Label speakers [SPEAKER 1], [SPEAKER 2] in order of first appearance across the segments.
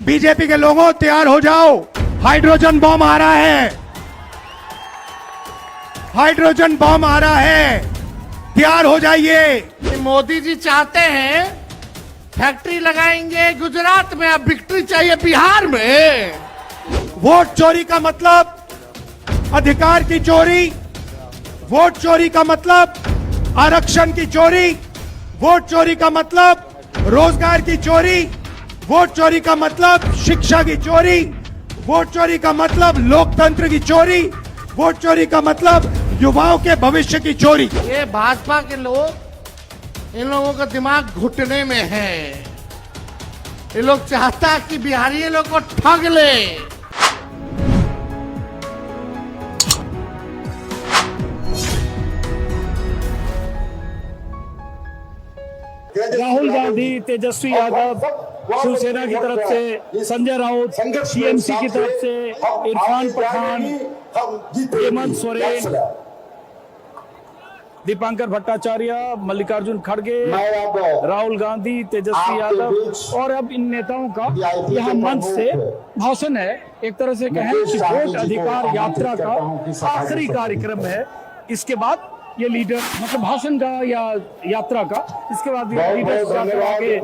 [SPEAKER 1] BJP के लोगों तैयार हो जाओ, हाइड्रोजन बॉम्ब आ रहा है, हाइड्रोजन बॉम्ब आ रहा है, तैयार हो जाइए।
[SPEAKER 2] मोदी जी चाहते हैं फैक्ट्री लगाएंगे गुजरात में, अब विक्ट्री चाहिए बिहार में।
[SPEAKER 1] वोट चोरी का मतलब अधिकार की चोरी, वोट चोरी का मतलब आरक्षण की चोरी, वोट चोरी का मतलब रोजगार की चोरी, वोट चोरी का मतलब शिक्षा की चोरी, वोट चोरी का मतलब लोकतंत्र की चोरी, वोट चोरी का मतलब युवाओं के भविष्य की चोरी।
[SPEAKER 2] ये भाजपा के लोग, इन लोगों का दिमाग घुटने में है। ये लोग चाहता है कि बिहारी लोग को ठग ले।
[SPEAKER 3] राहुल गांधी, तेजस्वी यादव शिवसेना की तरफ से, संजय राउत टीएमसी की तरफ से, इरफान पठान, हेमंत सोरेन, दीपांकर भट्टाचार्य, मल्लिकार्जुन खड़गे, राहुल गांधी, तेजस्वी यादव और अब इन नेताओं का यहाँ मंच से भाषण है। एक तरह से कहें कि वोट अधिकार यात्रा का आखिरी कार्यक्रम है। इसके बाद ये लीडर मतलब भाषण का या यात्रा का, इसके बाद लीडर्स जाकर आगे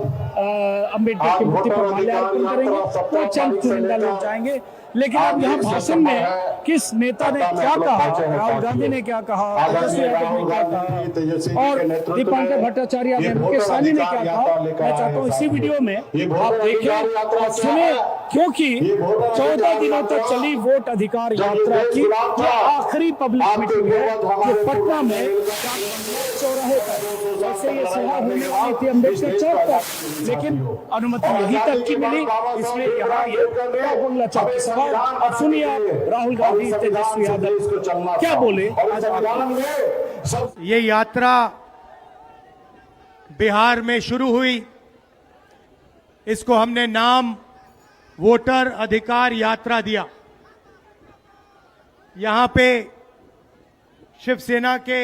[SPEAKER 3] अम्बेडकर की मूर्ति पर माल्यार्पण करेंगे, तो चंद चुनिंदा लोग जाएंगे। लेकिन अब यहाँ भाषण में किस नेता ने क्या कहा, राहुल गांधी ने क्या कहा, तेजस्वी यादव ने क्या कहा और दीपांकर भट्टाचार्य ने, मुकेश सहनी ने क्या कहा, मैं चाहता हूँ इसी वीडियो में आप देखें और सुने, क्योंकि 14 दिनों तक चली वोट अधिकार यात्रा की जो आखिरी पब्लिक मीटिंग है जो पटना में चौराहे पर, वैसे ये सभा होने वाली थी अम्बेडकर चौक पर, लेकिन अनुमति यहीं तक की मिली, इसलिए यहाँ ये बाबुल्ला चौक की सभा। अब सुनिए राहुल गांधी, तेजस्वी यादव क्या बोले।
[SPEAKER 1] ये यात्रा बिहार में शुरू हुई, इसको हमने नाम वोटर अधिकार यात्रा दिया। यहां पे शिवसेना के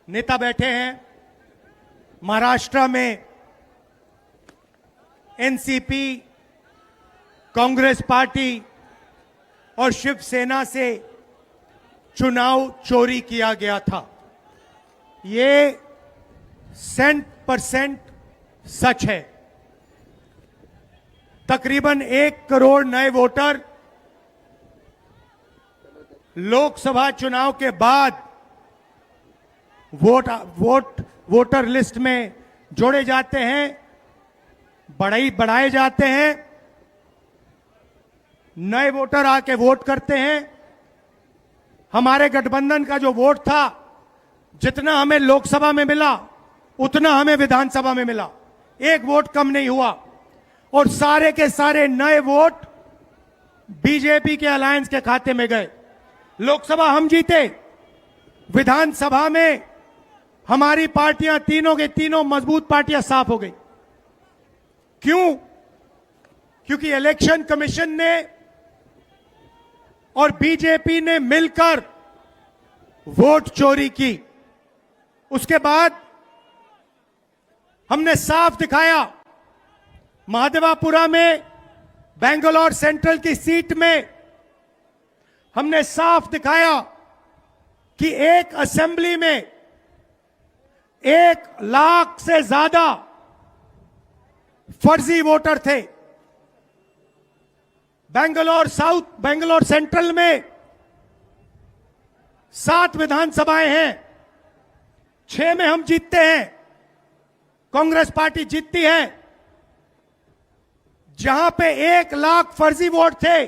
[SPEAKER 1] नेता बैठे हैं, महाराष्ट्र में एनसीपी, कांग्रेस पार्टी और शिवसेना से चुनाव चोरी किया गया था। ये 100% सच है। तकरीबन 1 करोड़ नए वोटर लोकसभा चुनाव के बाद वोटर लिस्ट में जोड़े जाते हैं, बढ़ाए जाते हैं, नए वोटर आके वोट करते हैं। हमारे गठबंधन का जो वोट था, जितना हमें लोकसभा में मिला उतना हमें विधानसभा में मिला, एक वोट कम नहीं हुआ और सारे के सारे नए वोट बीजेपी के अलायंस के खाते में गए। लोकसभा हम जीते, विधानसभा में हमारी पार्टियां तीनों के तीनों मजबूत पार्टियां साफ हो गई। क्यों? क्योंकि इलेक्शन कमीशन ने और बीजेपी ने मिलकर वोट चोरी की। उसके बाद हमने साफ दिखाया, महादेवापुरा में बेंगलोर सेंट्रल की सीट में हमने साफ दिखाया कि एक असेंबली में 1 लाख से ज्यादा फर्जी वोटर थे। बेंगलोर सेंट्रल में 7 विधानसभाएं हैं, 6 में हम जीतते हैं, कांग्रेस पार्टी जीतती है। जहां पे 1 लाख फर्जी वोट थे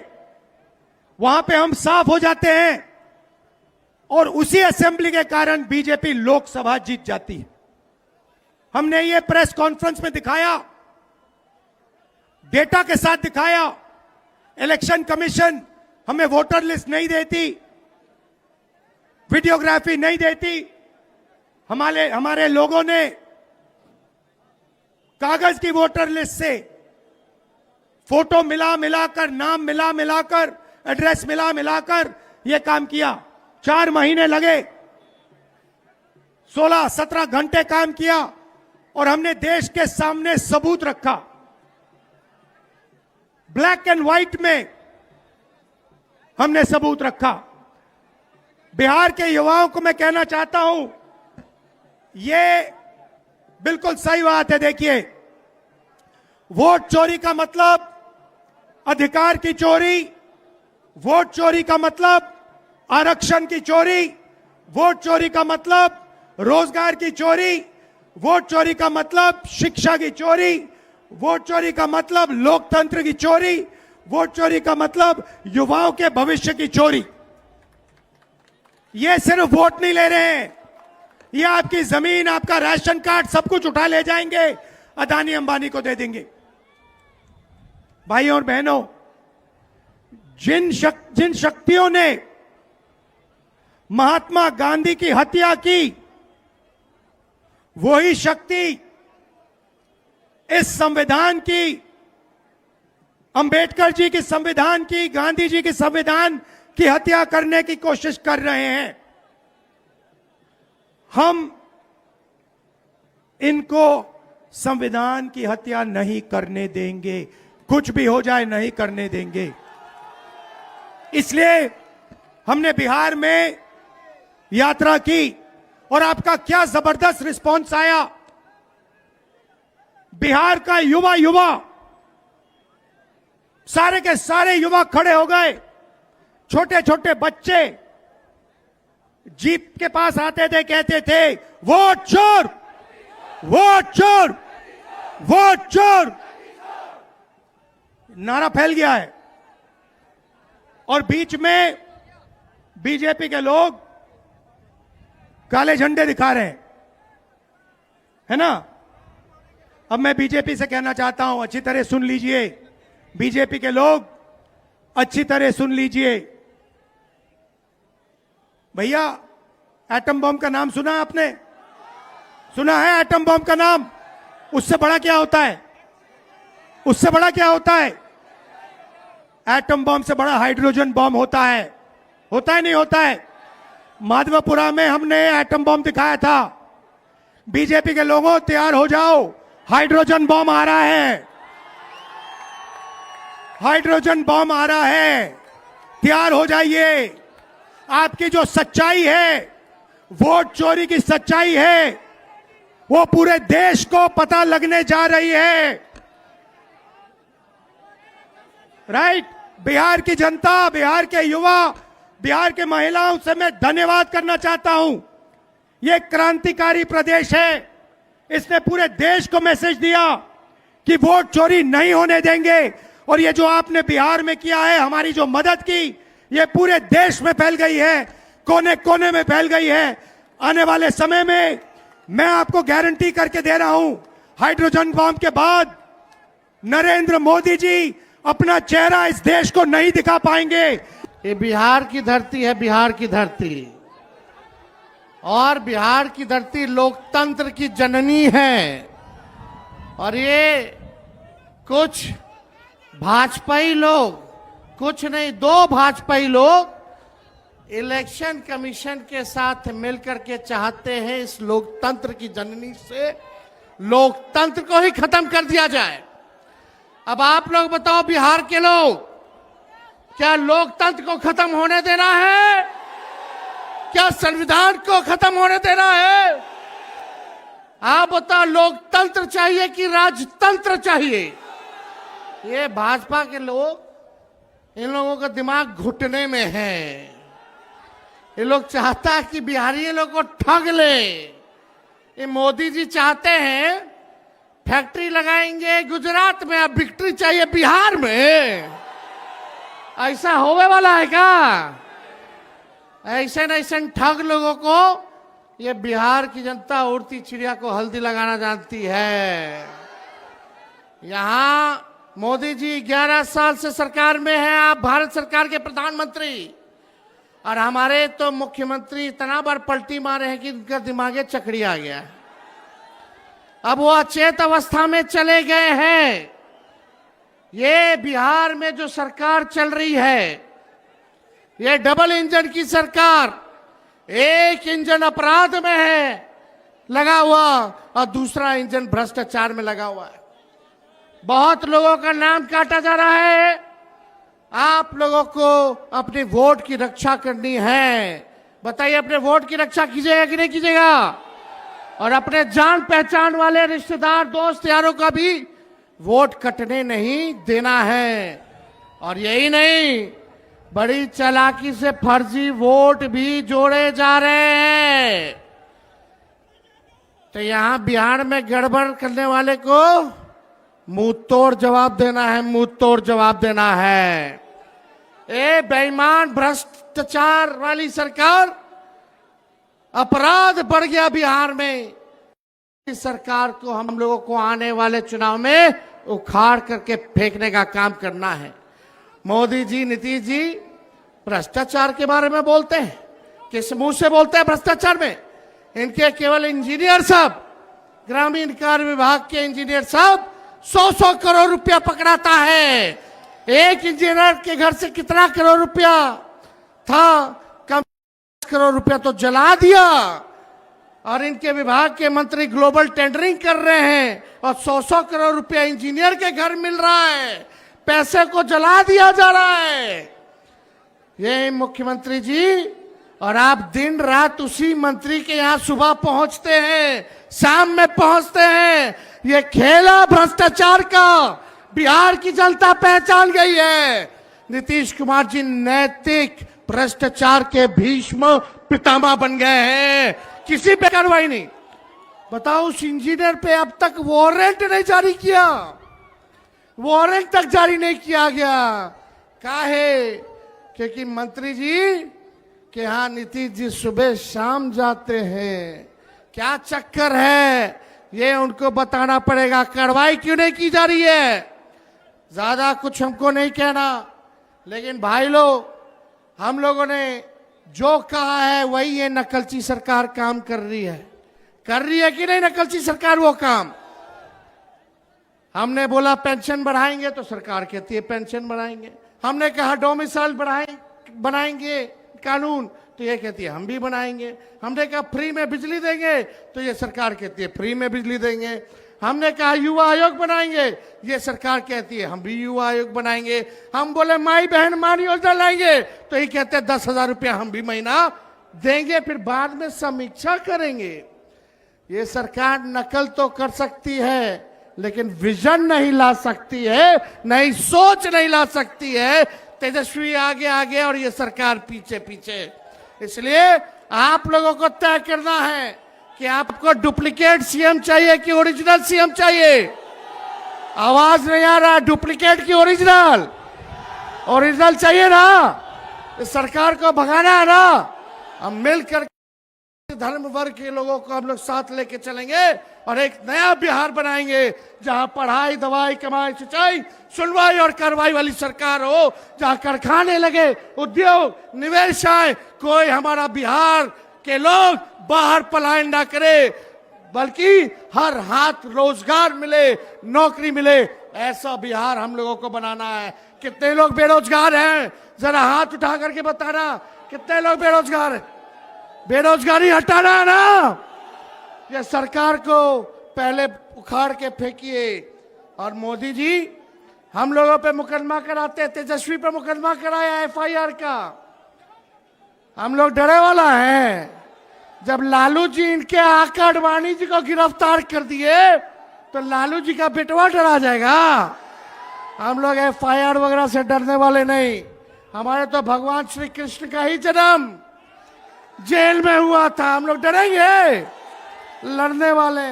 [SPEAKER 1] वहां पे हम साफ हो जाते हैं और उसी असेंबली के कारण बीजेपी लोकसभा जीत जाती है। हमने ये प्रेस कॉन्फ्रेंस में दिखाया, डेटा के साथ दिखाया। इलेक्शन कमीशन हमें वोटर लिस्ट नहीं देती, वीडियोग्राफी नहीं देती। हमारे लोगों ने कागज की वोटर लिस्ट से फोटो मिलाकर, नाम मिलाकर, एड्रेस मिलाकर यह काम किया। 4 महीने लगे, 16-17 घंटे काम किया और हमने देश के सामने सबूत रखा। ब्लैक एंड व्हाइट में हमने सबूत रखा। बिहार के युवाओं को मैं कहना चाहता हूं, ये बिल्कुल सही बात है। देखिए, वोट चोरी का मतलब अधिकार की चोरी, वोट चोरी का मतलब आरक्षण की चोरी, वोट चोरी का मतलब रोजगार की चोरी, वोट चोरी का मतलब शिक्षा की चोरी, वोट चोरी का मतलब लोकतंत्र की चोरी, वोट चोरी का मतलब युवाओं के भविष्य की चोरी। ये सिर्फ वोट नहीं ले रहे हैं, ये आपकी जमीन, आपका राशन कार्ड, सब कुछ उठा ले जाएंगे, अदानी अंबानी को दे देंगे। भाइयों और बहनों, जिन शक्तियों ने महात्मा गांधी की हत्या की, वही शक्ति इस संविधान की, अंबेडकर जी की संविधान की, गांधी जी की संविधान की हत्या करने की कोशिश कर रहे हैं। हम इनको संविधान की हत्या नहीं करने देंगे, कुछ भी हो जाए नहीं करने देंगे। इसलिए हमने बिहार में यात्रा की और आपका क्या जबरदस्त रिस्पांस आया। बिहार का युवा सारे के सारे युवा खड़े हो गए, छोटे छोटे बच्चे जीप के पास आते थे, कहते थे वोट चोर, वोट चोर, वोट चोर। नारा फैल गया है और बीच में बीजेपी के लोग काले झंडे दिखा रहे हैं, है ना। अब मैं बीजेपी से कहना चाहता हूं, अच्छी तरह सुन लीजिए, बीजेपी के लोग अच्छी तरह सुन लीजिए। भैया, एटम बम का नाम सुना आपने? सुना है एटम बम का नाम? उससे बड़ा क्या होता है? उससे बड़ा क्या होता है? एटम बम से बड़ा हाइड्रोजन बम होता है। होता है नहीं होता है? माधवपुरा में हमने एटम बम दिखाया था। बीजेपी के लोगों, तैयार हो जाओ, हाइड्रोजन बम आ रहा है, हाइड्रोजन बम आ रहा है, तैयार हो जाइए। आपकी जो सच्चाई है, वोट चोरी की सच्चाई है, वो पूरे देश को पता लगने जा रही है। राइट? बिहार की जनता, बिहार के युवा, बिहार के महिलाओं से मैं धन्यवाद करना चाहता हूं। ये क्रांतिकारी प्रदेश है, इसने पूरे देश को मैसेज दिया कि वोट चोरी नहीं होने देंगे। और ये जो आपने बिहार में किया है, हमारी जो मदद की, ये पूरे देश में फैल गई है, कोने कोने में फैल गई है। आने वाले समय में मैं आपको गारंटी करके दे रहा हूं, हाइड्रोजन बम के बाद नरेंद्र मोदी जी अपना चेहरा इस देश को नहीं दिखा पाएंगे।
[SPEAKER 2] ये बिहार की धरती है, बिहार की धरती, और बिहार की धरती लोकतंत्र की जननी है। और ये कुछ भाजपाई लोग, कुछ नहीं, 2 भाजपाई लोग इलेक्शन कमीशन के साथ मिलकर के चाहते हैं इस लोकतंत्र की जननी से लोकतंत्र को ही खत्म कर दिया जाए। अब आप लोग बताओ, बिहार के लोग, क्या लोकतंत्र को खत्म होने देना है? क्या संविधान को खत्म होने देना है? आप बताओ, लोकतंत्र चाहिए कि राजतंत्र चाहिए? ये भाजपा के लोग, इन लोगों का दिमाग घुटने में है। ये लोग चाहता है कि बिहारी लोग को ठग ले। ये मोदी जी चाहते हैं फैक्ट्री लगाएंगे गुजरात में, अब विक्ट्री चाहिए बिहार में। ऐसा होने वाला है क्या? ऐसे न ऐसे ठग लोगों को ये बिहार की जनता उड़ती चिड़िया को हल्दी लगाना जानती है। यहां मोदी जी 11 साल से सरकार में हैं, आप भारत सरकार के प्रधानमंत्री, और हमारे तो मुख्यमंत्री इतना बार पलटी मारे हैं कि उनका दिमागे चकड़ी आ गया है। अब वो अचेत अवस्था में चले गए हैं। ये बिहार में जो सरकार चल रही है, ये डबल इंजन की सरकार, एक इंजन अपराध में है लगा हुआ और दूसरा इंजन भ्रष्टाचार में लगा हुआ है। बहुत लोगों का नाम काटा जा रहा है। आप लोगों को अपने वोट की रक्षा करनी है। बताइए, अपने वोट की रक्षा कीजिएगा कि नहीं कीजिएगा? और अपने जान पहचान वाले रिश्तेदार, दोस्त, यारों का भी वोट कटने नहीं देना है। और यही नहीं, बड़ी चालाकी से फर्जी वोट भी जोड़े जा रहे हैं। तो यहां बिहार में गड़बड़ करने वाले को मुंह तोड़ जवाब देना है, मुंह तोड़ जवाब देना है। ए बेईमान भ्रष्टाचार वाली सरकार, अपराध बढ़ गया बिहार में। इस सरकार को हम लोगों को आने वाले चुनाव में उखाड़ करके फेंकने का काम करना है। मोदी जी, नीतीश जी भ्रष्टाचार के बारे में बोलते हैं, किस मुंह से बोलते हैं भ्रष्टाचार में? इनके केवल इंजीनियर साहब, ग्रामीण कार्य विभाग के इंजीनियर साहब 100-100 करोड़ रुपया पकड़ाता है। एक इंजीनियर के घर से कितना करोड़ रुपया था? कम करोड़ रुपया तो जला दिया। और इनके विभाग के मंत्री ग्लोबल टेंडरिंग कर रहे हैं और 100-100 करोड़ रुपया इंजीनियर के घर मिल रहा है। पैसे को जला दिया जा रहा है। ये मुख्यमंत्री जी, और आप दिन रात उसी मंत्री के यहां सुबह पहुंचते हैं, शाम में पहुंचते हैं। ये खेला भ्रष्टाचार का बिहार की जनता पहचान गई है। नीतीश कुमार जी नैतिक भ्रष्टाचार के भीष्म पितामह बन गए हैं। किसी पे कार्रवाई नहीं। बताओ, उस इंजीनियर पे अब तक वारंट नहीं जारी किया, वारंट तक जारी नहीं किया गया। काहे? क्योंकि मंत्री जी के यहां नीतीश जी सुबह शाम जाते हैं। क्या चक्कर है, ये उनको बताना पड़ेगा। कार्रवाई क्यों नहीं की जा रही है? ज्यादा कुछ हमको नहीं कहना, लेकिन भाई लोग, हम लोगों ने जो कहा है वही ये नकलची सरकार काम कर रही है कि नहीं बनाई सरकार वो काम? हमने बोला पेंशन बढ़ाएंगे तो सरकार कहती है पेंशन बढ़ाएंगे। हमने कहा डोमिसाइल बनाएंगे कानून, तो ये कहती है हम भी बनाएंगे। हमने कहा फ्री में बिजली देंगे, तो ये सरकार कहती है फ्री में बिजली देंगे। हमने कहा युवा आयोग बनाएंगे, ये सरकार कहती है हम भी युवा आयोग बनाएंगे। हम बोले माई बहन मान योजना लाएंगे, तो ये कहते हैं 10,000 रुपया हम भी महीना देंगे, फिर बाद में समीक्षा करेंगे। ये सरकार नकल तो कर सकती है, लेकिन विजन नहीं ला सकती है, नई सोच नहीं ला सकती है। तेजस्वी आगे आगे और ये सरकार पीछे पीछे। इसलिए आप लोगों को तय करना है कि आपको डुप्लीकेट सीएम चाहिए कि ओरिजिनल सीएम चाहिए। आवाज नहीं आ रहा, डुप्लीकेट की ओरिजिनल? ओरिजिनल चाहिए ना? इस सरकार को भगाना है ना? हम मिलकर धर्म वर्ग के लोगों को हम लोग साथ लेके चलेंगे और एक नया बिहार बनाएंगे, जहां पढ़ाई, दवाई, कमाई, सिंचाई, सुनवाई और कार्रवाई वाली सरकार हो, जहां कारखाने लगे, उद्योग, निवेश आए, कोई हमारा बिहार के लोग बाहर पलायन ना करे, बल्कि हर हाथ रोजगार मिले, नौकरी मिले। ऐसा बिहार हम लोगों को बनाना है। कितने लोग बेरोजगार हैं? जरा हाथ उठा करके बताना, कितने लोग बेरोजगार हैं? बेरोजगारी हटाना है ना? ये सरकार को पहले उखाड़ के फेंकिए। और मोदी जी हम लोगों पे मुकदमा कराते, तेजस्वी पे मुकदमा कराया एफआईआर का। हम लोग डरे वाला है। जब लालू जी इनके आका अडवाणी जी को गिरफ्तार कर दिए, तो लालू जी का बेटवा डरा जाएगा। हम लोग एफआईआर वगैरह से डरने वाले नहीं। हमारे तो भगवान श्री कृष्ण का ही जन्म जेल में हुआ था, हम लोग डरेंगे? लड़ने वाले।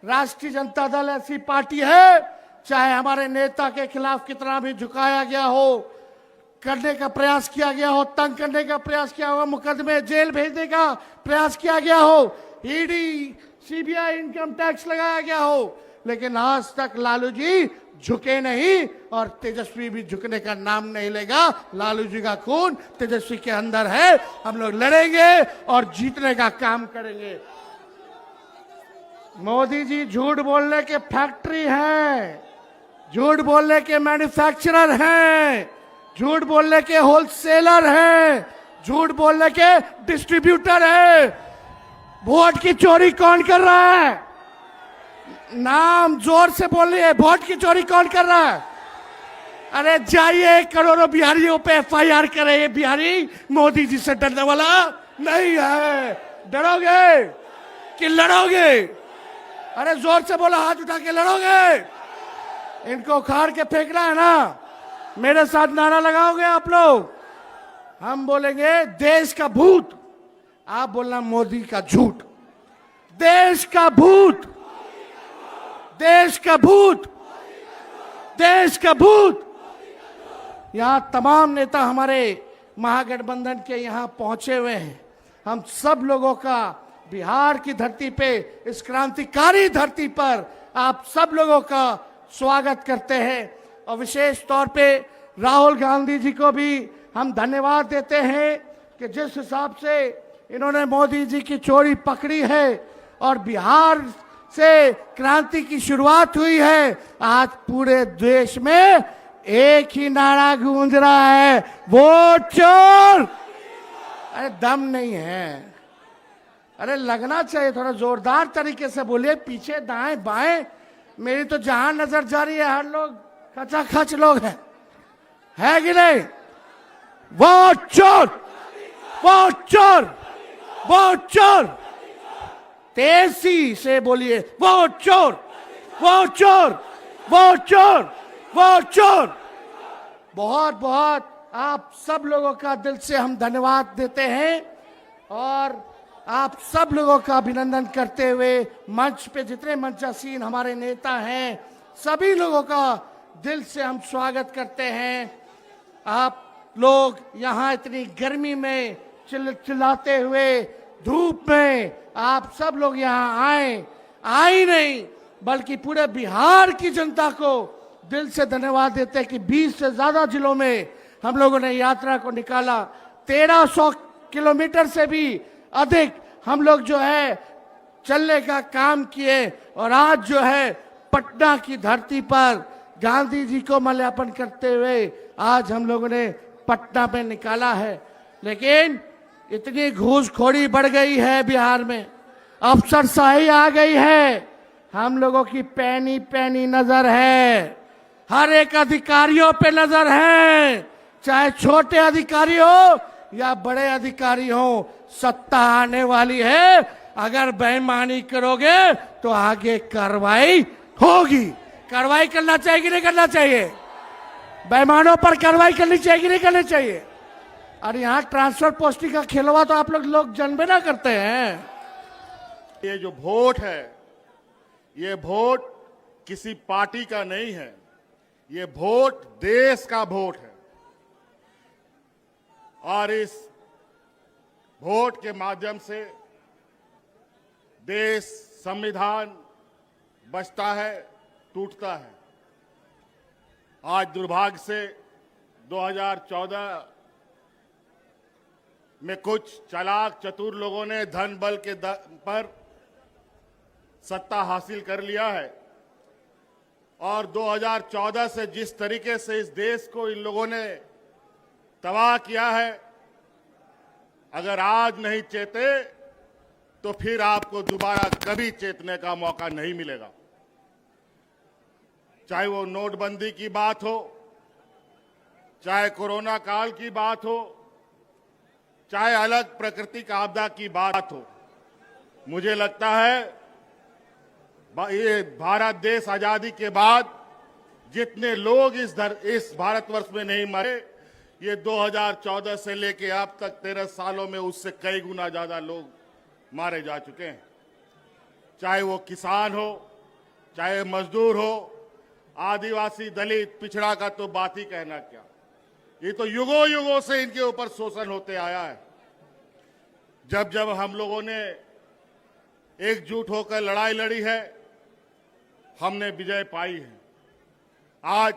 [SPEAKER 2] राष्ट्रीय जनता दल ऐसी पार्टी है, चाहे हमारे नेता के खिलाफ कितना भी झुकाया गया हो, करने का प्रयास किया गया हो, तंग करने का प्रयास किया हो, मुकदमे जेल भेजने का प्रयास किया गया हो, ईडी, सीबीआई, इनकम टैक्स लगाया गया हो, लेकिन आज तक लालू जी झुके नहीं और तेजस्वी भी झुकने का नाम नहीं लेगा। लालू जी का खून तेजस्वी के अंदर है। हम लोग लड़ेंगे और जीतने का काम करेंगे। मोदी जी झूठ बोलने के फैक्ट्री हैं, झूठ बोलने के मैन्युफैक्चरर हैं, झूठ बोलने के होलसेलर हैं, झूठ बोलने के डिस्ट्रीब्यूटर हैं। वोट की चोरी कौन कर रहा है? नाम जोर से बोलिए। वोट की चोरी कौन कर रहा है? अरे जाइए करोड़ों बिहारियों पे एफआईआर करे। ये बिहारी मोदी जी से डरने वाला नहीं है। डरोगे कि लड़ोगे? अरे जोर से बोलो, हाथ उठा के लड़ोगे? इनको उखाड़ के फेंकना है ना? मेरे साथ नारा लगाओगे आप लोग? हम बोलेंगे देश का भूत, आप बोलना मोदी का झूठ। देश का भूत, देश का भूत, देश का भूत। यहां तमाम नेता हमारे महागठबंधन के यहां पहुंचे हुए हैं। हम सब लोगों का बिहार की धरती पे, इस क्रांतिकारी धरती पर आप सब लोगों का स्वागत करते हैं। और विशेष तौर पे राहुल गांधी जी को भी हम धन्यवाद देते हैं कि जिस हिसाब से इन्होंने मोदी जी की चोरी पकड़ी है और बिहार से क्रांति की शुरुआत हुई है। आज पूरे देश में एक ही नारा गूंज रहा है, वोट चोर। अरे दम नहीं है। अरे लगना चाहिए, थोड़ा जोरदार तरीके से बोलिए। पीछे दाएं बाएं मेरी तो जहां नजर जा रही है हर लोग खचाखच लोग हैं, है कि नहीं? वोट चोर, वोट चोर, वोट चोर। तेजी से बोलिए, वोट चोर, वोट चोर, वोट चोर, वोट चोर। बहुत बहुत आप सब लोगों का दिल से हम धन्यवाद देते हैं और आप सब लोगों का अभिनंदन करते हुए मंच पे जितने मंचासीन हमारे नेता हैं सभी लोगों का दिल से हम स्वागत करते हैं। आप लोग यहाँ इतनी गर्मी में चिल्लाते हुए धूप में आप सब लोग यहाँ आए नहीं बल्कि पूरे बिहार की जनता को दिल से धन्यवाद देते हैं कि 20 से ज्यादा जिलों में हम लोगों ने यात्रा को निकाला। 1300 किलोमीटर से भी अधिक हम लोग जो है चलने का काम किए और आज जो है पटना की धरती पर गांधी जी को माल्यार्पण करते हुए आज हम लोगों ने पटना में निकाला है। लेकिन इतनी घूसखोरी बढ़ गई है बिहार में, अफसरशाही आ गई है, हम लोगों की पैनी पैनी नजर है, हर एक अधिकारियों पे नजर है, चाहे छोटे अधिकारी हो या बड़े अधिकारी हो। सत्ता आने वाली है, अगर बेईमानी करोगे तो आगे कार्रवाई होगी। कार्रवाई करना चाहिए कि नहीं करना चाहिए? बेईमानों पर कार्रवाई करनी चाहिए कि नहीं करनी चाहिए? और यहाँ ट्रांसफर पोस्टिंग का खेलवा तो आप लोग जनबे ना करते हैं।
[SPEAKER 4] ये जो वोट है, ये वोट किसी पार्टी का नहीं है, ये वोट देश का वोट है। और इस वोट के माध्यम से देश, संविधान बचता है, टूटता है। आज दुर्भाग्य से 2014 में कुछ चालाक चतुर लोगों ने धन बल के पर सत्ता हासिल कर लिया है और 2014 से जिस तरीके से इस देश को इन लोगों ने तबाह किया है, अगर आज नहीं चेते तो फिर आपको दोबारा कभी चेतने का मौका नहीं मिलेगा। चाहे वो नोटबंदी की बात हो, चाहे कोरोना काल की बात हो, चाहे अलग प्राकृतिक आपदा की बात हो। मुझे लगता है ये भारत देश आजादी के बाद जितने लोग इस भारतवर्ष में नहीं मरे, ये 2014 से लेके अब तक 13 सालों में उससे कई गुना ज्यादा लोग मारे जा चुके हैं। चाहे वो किसान हो, चाहे मजदूर हो, आदिवासी, दलित, पिछड़ा का तो बात ही कहना क्या। ये तो युगों युगों से इनके ऊपर शोषण होते आया है। जब जब हम लोगों ने एकजुट होकर लड़ाई लड़ी है, हमने विजय पाई है। आज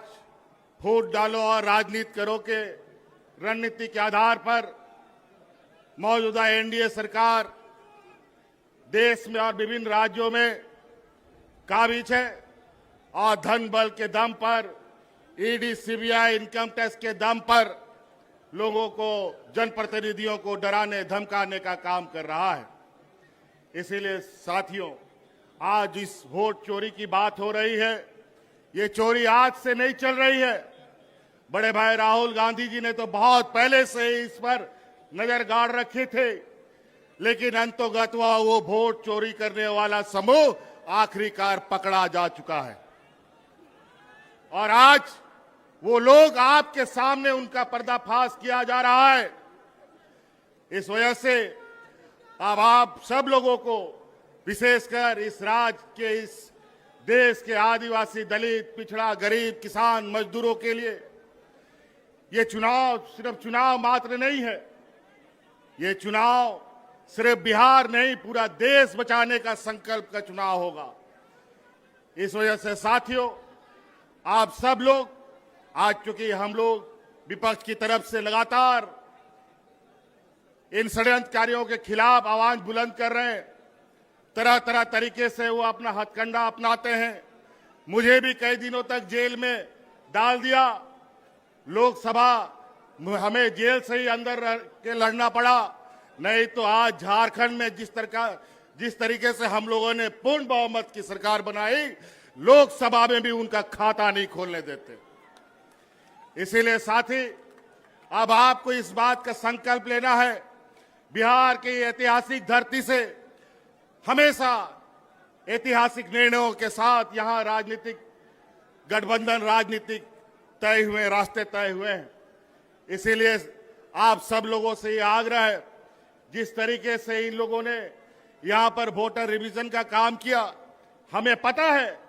[SPEAKER 4] फूट डालो और राजनीति करो के रणनीति के आधार पर मौजूदा एनडीए सरकार देश में और विभिन्न राज्यों में काबिज है और धन बल के दम पर, ईडी, सीबीआई, इनकम टैक्स के दम पर लोगों को, जनप्रतिनिधियों को डराने धमकाने का काम कर रहा है। इसीलिए साथियों, आज इस वोट चोरी की बात हो रही है, ये चोरी आज से नहीं चल रही है। बड़े भाई राहुल गांधी जी ने तो बहुत पहले से ही इस पर नजर गाड़ रखे थे, लेकिन अंतोगत्वा वो वोट चोरी करने वाला समूह आखिरकार पकड़ा जा चुका है और आज वो लोग आपके सामने उनका पर्दाफाश किया जा रहा है। इस वजह से अब आप सब लोगों को, विशेषकर इस राज्य के, इस देश के आदिवासी, दलित, पिछड़ा, गरीब, किसान, मजदूरों के लिए ये चुनाव सिर्फ चुनाव मात्र नहीं है। ये चुनाव सिर्फ बिहार नहीं, पूरा देश बचाने का संकल्प का चुनाव होगा। इस वजह से साथियों, आप सब लोग, आज चूंकि हम लोग विपक्ष की तरफ से लगातार इन षड्यंत्रकारियों के खिलाफ आवाज बुलंद कर रहे हैं, तरह तरह तरीके से वो अपना हथकंडा अपनाते हैं। मुझे भी कई दिनों तक जेल में डाल दिया। लोकसभा हमें जेल से ही अंदर रह के लड़ना पड़ा, नहीं तो आज झारखंड में जिस तरीके से हम लोगों ने पूर्ण बहुमत की सरकार बनाई, लोकसभा में भी उनका खाता नहीं खोलने देते। इसीलिए साथी, अब आपको इस बात का संकल्प लेना है, बिहार की ऐतिहासिक धरती से हमेशा ऐतिहासिक निर्णयों के साथ यहां राजनीतिक गठबंधन, राजनीतिक तय हुए, रास्ते तय हुए हैं। इसीलिए आप सब लोगों से ये आग्रह है, जिस तरीके से इन लोगों ने यहां पर वोटर रिवीजन का काम किया, हमें पता है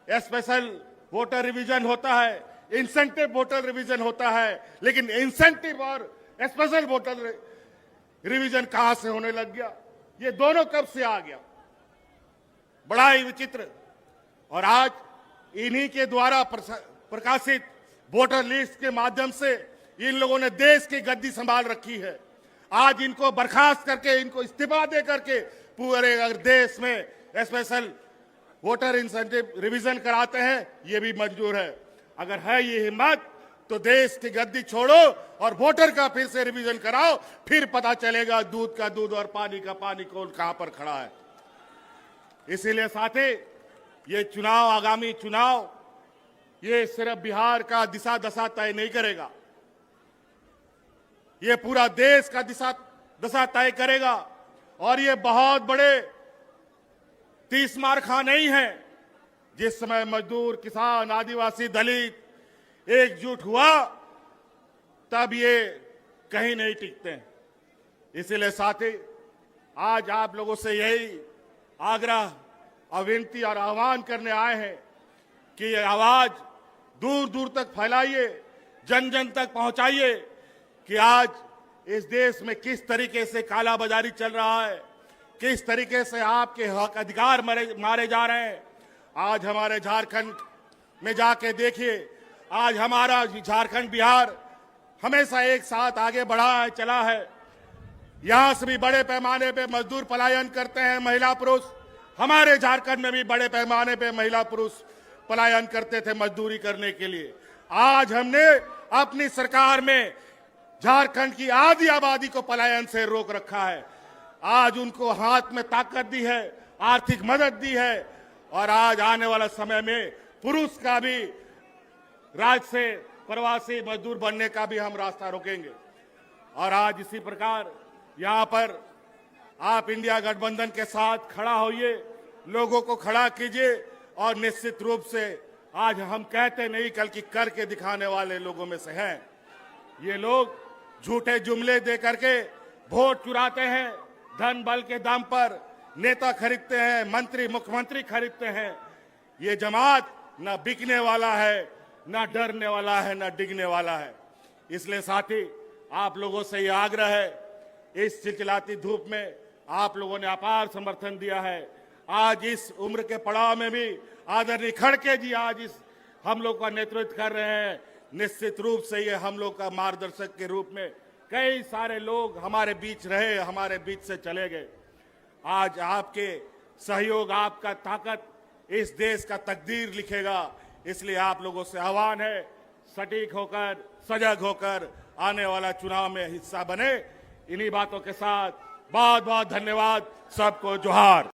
[SPEAKER 4] स्पेशल वोटर रिवीजन होता है, इंसेंटिव वोटर रिवीजन होता है, लेकिन इंसेंटिव और स्पेशल वोटर रिवीजन कहां से होने लग गया? ये दोनों कब से आ गया? बड़ा ही विचित्र। और आज इन्हीं के द्वारा प्रकाशित वोटर लिस्ट के माध्यम से इन लोगों ने देश की गद्दी संभाल रखी है। आज इनको बर्खास्त करके, इनको इस्तीफा दे करके पूरे अगर देश में स्पेशल वोटर इंसेंटिव रिवीजन कराते हैं, ये भी मंजूर है। अगर है ये हिम्मत तो देश की गद्दी छोड़ो और वोटर का फिर से रिवीजन कराओ, फिर पता चलेगा दूध का दूध और पानी का पानी कौन कहां पर खड़ा है। इसीलिए साथी, ये चुनाव, आगामी चुनाव, ये सिर्फ बिहार का दिशा दशा तय नहीं करेगा, ये पूरा देश का दशा तय करेगा। और ये बहुत बड़े 30 मारखा नहीं है। जिस समय मजदूर, किसान, आदिवासी, दलित एकजुट हुआ, तब ये कहीं नहीं टिकते हैं। इसीलिए साथी, आज आप लोगों से यही आग्रह, विनती और आह्वान करने आए हैं कि ये आवाज दूर दूर तक फैलाइए, जन जन तक पहुंचाइए कि आज इस देश में किस तरीके से कालाबाजारी चल रहा है, किस तरीके से आपके हक अधिकार मारे जा रहे हैं। आज हमारे झारखंड में जाके देखिए, आज हमारा झारखंड, बिहार हमेशा एक साथ आगे बढ़ा है, चला है। यहां से भी बड़े पैमाने पे मजदूर पलायन करते हैं, महिला पुरुष। हमारे झारखंड में भी बड़े पैमाने पे महिला पुरुष पलायन करते थे मजदूरी करने के लिए। आज हमने अपनी सरकार में झारखंड की आधी आबादी को पलायन से रोक रखा है। आज उनको हाथ में ताकत दी है, आर्थिक मदद दी है, और आज आने वाला समय में पुरुष का भी राज्य से प्रवासी मजदूर बनने का भी हम रास्ता रोकेंगे। और आज इसी प्रकार यहां पर आप इंडिया गठबंधन के साथ खड़ा होइए, लोगों को खड़ा कीजिए, और निश्चित रूप से आज हम कहते नहीं, बल्कि करके दिखाने वाले लोगों में से हैं। ये लोग झूठे जुमले दे करके वोट चुराते हैं, धन बल के दम पर नेता खरीदते हैं, मंत्री, मुख्यमंत्री खरीदते हैं। ये जमात न बिकने वाला है, न डरने वाला है, न डिगने वाला है। इसलिए साथी, आप लोगों से यह आग्रह है, इस चिलचिलाती धूप में आप लोगों ने अपार समर्थन दिया है। आज इस उम्र के पड़ाव में भी आदरणीय खड़गे जी आज इस हम लोग का नेतृत्व कर रहे हैं। निश्चित रूप से ये हम लोग का मार्गदर्शक के रूप में कई सारे लोग हमारे बीच रहे, हमारे बीच से चले गए। आज आपके सहयोग, आपका ताकत इस देश का तकदीर लिखेगा। इसलिए आप लोगों से आह्वान है, सटीक होकर, सजग होकर आने वाला चुनाव में हिस्सा बने। इन्हीं बातों के साथ बहुत बहुत धन्यवाद। सबको जोहार।